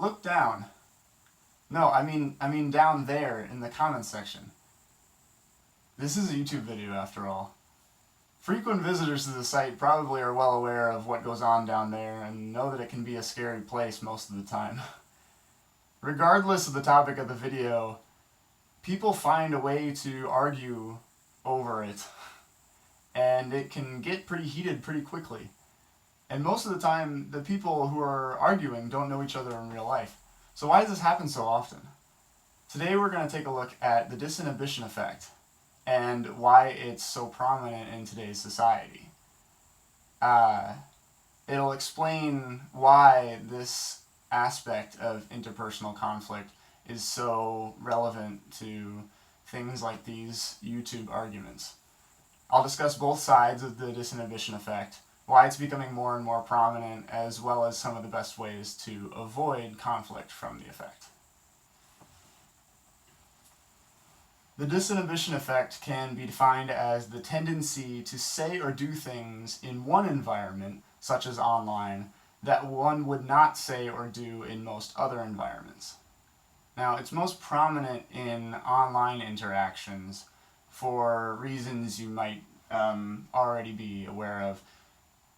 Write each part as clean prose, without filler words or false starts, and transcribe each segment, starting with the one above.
Look down. No, I mean down there in the comments section. This is a YouTube video after all. Frequent visitors to the site probably are well aware of what goes on down there and know that it can be a scary place most of the time. Regardless of the topic of the video, people find a way to argue over it, and it can get pretty heated pretty quickly. And most of the time, the people who are arguing don't know each other in real life. So why does this happen so often? Today we're going to take a look at the disinhibition effect and why it's so prominent in today's society. It'll explain why this aspect of interpersonal conflict is so relevant to things like these YouTube arguments. I'll discuss both sides of the disinhibition effect, why it's becoming more and more prominent, as well as some of the best ways to avoid conflict from the effect. The disinhibition effect can be defined as the tendency to say or do things in one environment, such as online, that one would not say or do in most other environments. Now, it's most prominent in online interactions for reasons you might already be aware of.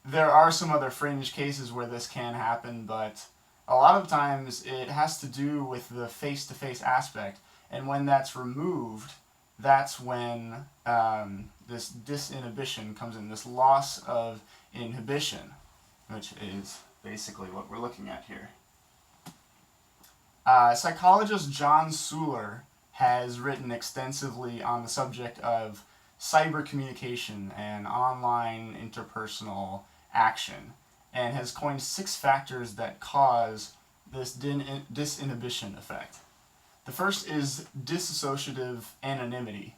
There are some other fringe cases where this can happen, but a lot of times it has to do with the face-to-face aspect, and when that's removed, that's when this disinhibition comes in, this loss of inhibition, which is basically what we're looking at here. Psychologist John Suler has written extensively on the subject of cyber communication and online interpersonal action, and has coined 6 factors that cause this disinhibition effect. The first is dissociative anonymity,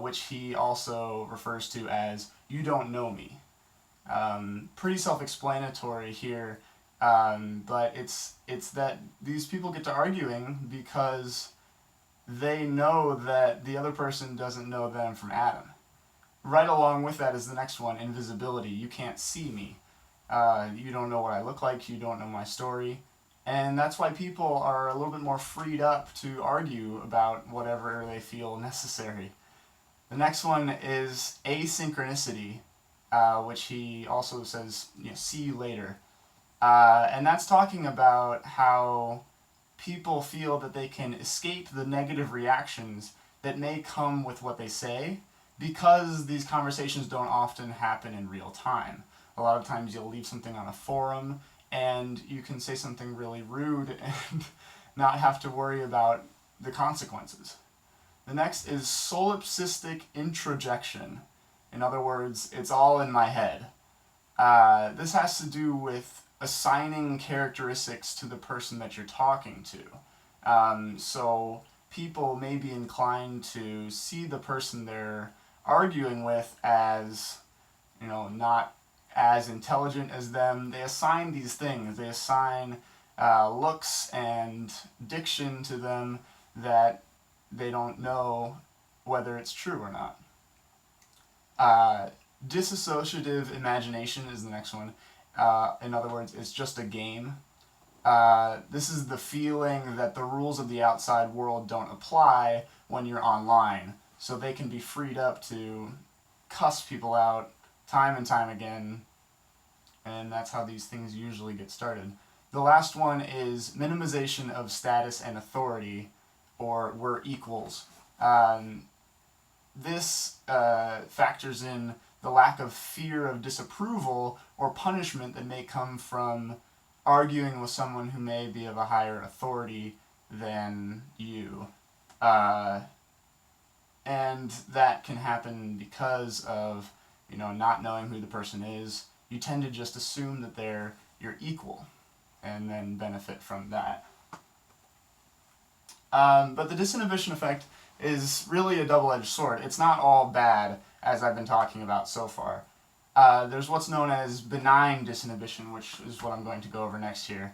which he also refers to as "you don't know me." Pretty self-explanatory here, but it's that these people get to arguing because they know that the other person doesn't know them from Adam. Right along with that is the next one, invisibility. You can't see me. You don't know what I look like. You don't know my story. And that's why people are a little bit more freed up to argue about whatever they feel necessary. The next one is asynchronicity, which he also says, see you later. And that's talking about how people feel that they can escape the negative reactions that may come with what they say because these conversations don't often happen in real time. A lot of times you'll leave something on a forum and you can say something really rude and not have to worry about the consequences. The next is solipsistic introjection. In other words, it's all in my head. This has to do with assigning characteristics to the person that you're talking to. So people may be inclined to see the person they're arguing with as, not as intelligent as them. They assign these things. They assign looks and diction to them that they don't know whether it's true or not. Dissociative imagination is the next one. In other words, it's just a game. This is the feeling that the rules of the outside world don't apply when you're online. So they can be freed up to cuss people out time and time again, and that's how these things usually get started. The last one is minimization of status and authority, or we're equals. This factors in the lack of fear of disapproval or punishment that may come from arguing with someone who may be of a higher authority than you. And that can happen because of not knowing who the person is. You tend to just assume that they're your equal and then benefit from that. But the disinhibition effect is really a double-edged sword. It's not all bad, as I've been talking about so far. There's what's known as benign disinhibition, which is what I'm going to go over next here.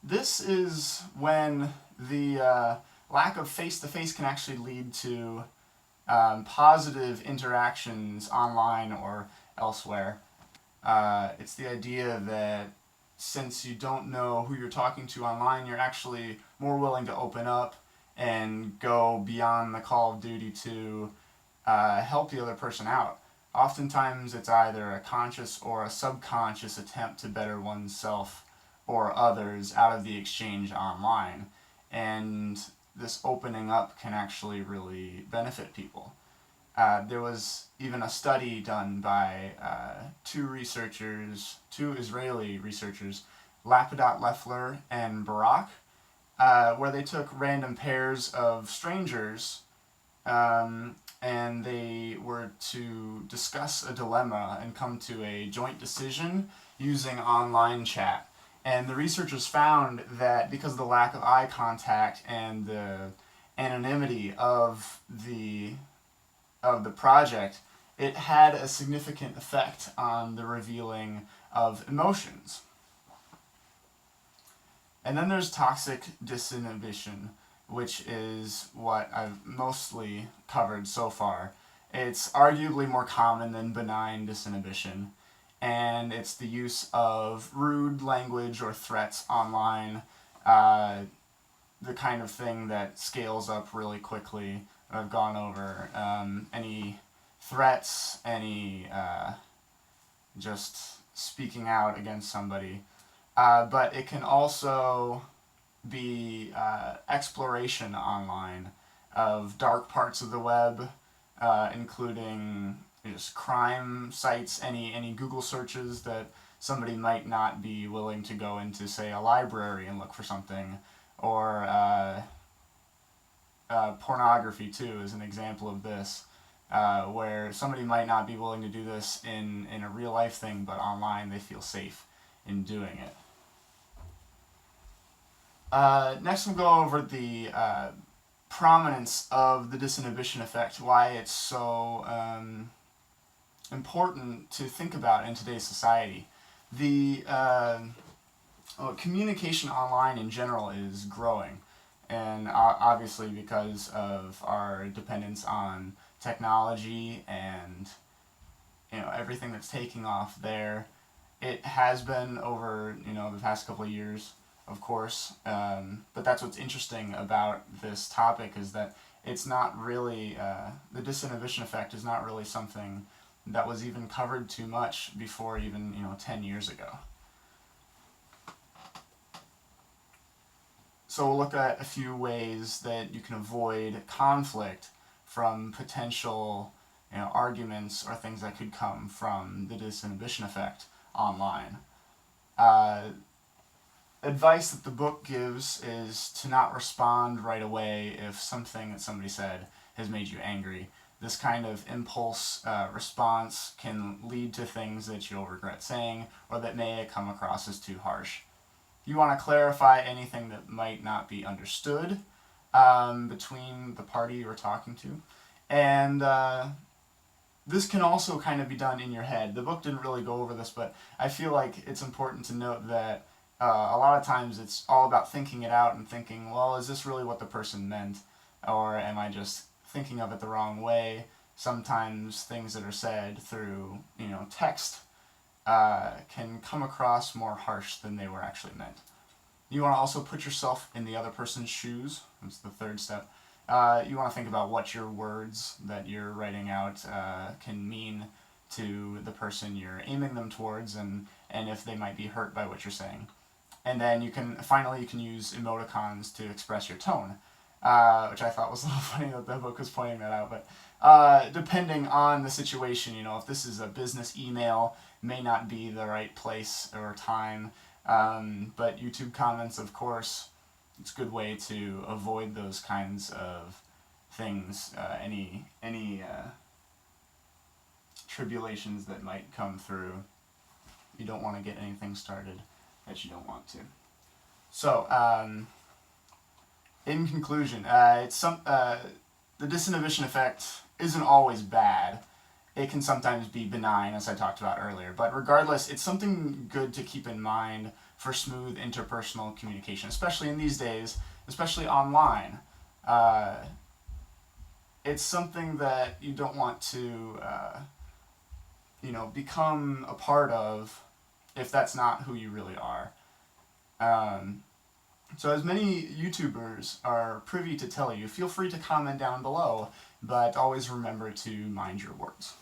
This is when the lack of face-to-face can actually lead to positive interactions online or elsewhere. It's the idea that since you don't know who you're talking to online, you're actually more willing to open up and go beyond the call of duty to help the other person out. Oftentimes it's either a conscious or a subconscious attempt to better oneself or others out of the exchange online. And this opening up can actually really benefit people. There was even a study done by two Israeli researchers, Lapidat Leffler and Barak, where they took random pairs of strangers and they were to discuss a dilemma and come to a joint decision using online chat. And the researchers found that because of the lack of eye contact and the anonymity of the project, it had a significant effect on the revealing of emotions. And then there's toxic disinhibition, which is what I've mostly covered so far. It's arguably more common than benign disinhibition, and it's the use of rude language or threats online, the kind of thing that scales up really quickly. I've gone over any threats, any just speaking out against somebody. But it can also be exploration online of dark parts of the web, including just crime sites, any Google searches that somebody might not be willing to go into, say, a library and look for something, or pornography too is an example of this, where somebody might not be willing to do this in a real life thing, but online they feel safe in doing it. Next we'll go over the prominence of the disinhibition effect, why it's so important to think about in today's society. The communication online in general is growing, and obviously because of our dependence on technology and everything that's taking off there. It has been over the past couple of years, of course, but that's what's interesting about this topic, is that it's not really, the disinhibition effect is not really something that was even covered too much before even 10 years ago. So we'll look at a few ways that you can avoid conflict from potential arguments or things that could come from the disinhibition effect online. Advice that the book gives is to not respond right away if something that somebody said has made you angry. This kind of impulse response can lead to things that you'll regret saying or that may come across as too harsh. You want to clarify anything that might not be understood between the party you're talking to. And this can also kind of be done in your head. The book didn't really go over this, but I feel like it's important to note that a lot of times it's all about thinking it out and thinking, well, is this really what the person meant? Or am I just thinking of it the wrong way? Sometimes things that are said through text can come across more harsh than they were actually meant. You want to also put yourself in the other person's shoes. That's the third step. You want to think about what your words that you're writing out can mean to the person you're aiming them towards, and if they might be hurt by what you're saying. And then you can use emoticons to express your tone, which I thought was a little funny that the book was pointing that out. But depending on the situation, if this is a business email, may not be the right place or time. But YouTube comments, of course, it's a good way to avoid those kinds of things, any tribulations that might come through. You don't want to get anything started that you don't want to. So, in conclusion, the disinhibition effect isn't always bad. It can sometimes be benign, as I talked about earlier. But regardless, it's something good to keep in mind for smooth interpersonal communication, especially in these days, especially online. It's something that you don't want to, become a part of if that's not who you really are. So as many YouTubers are privy to tell you, feel free to comment down below, but always remember to mind your words.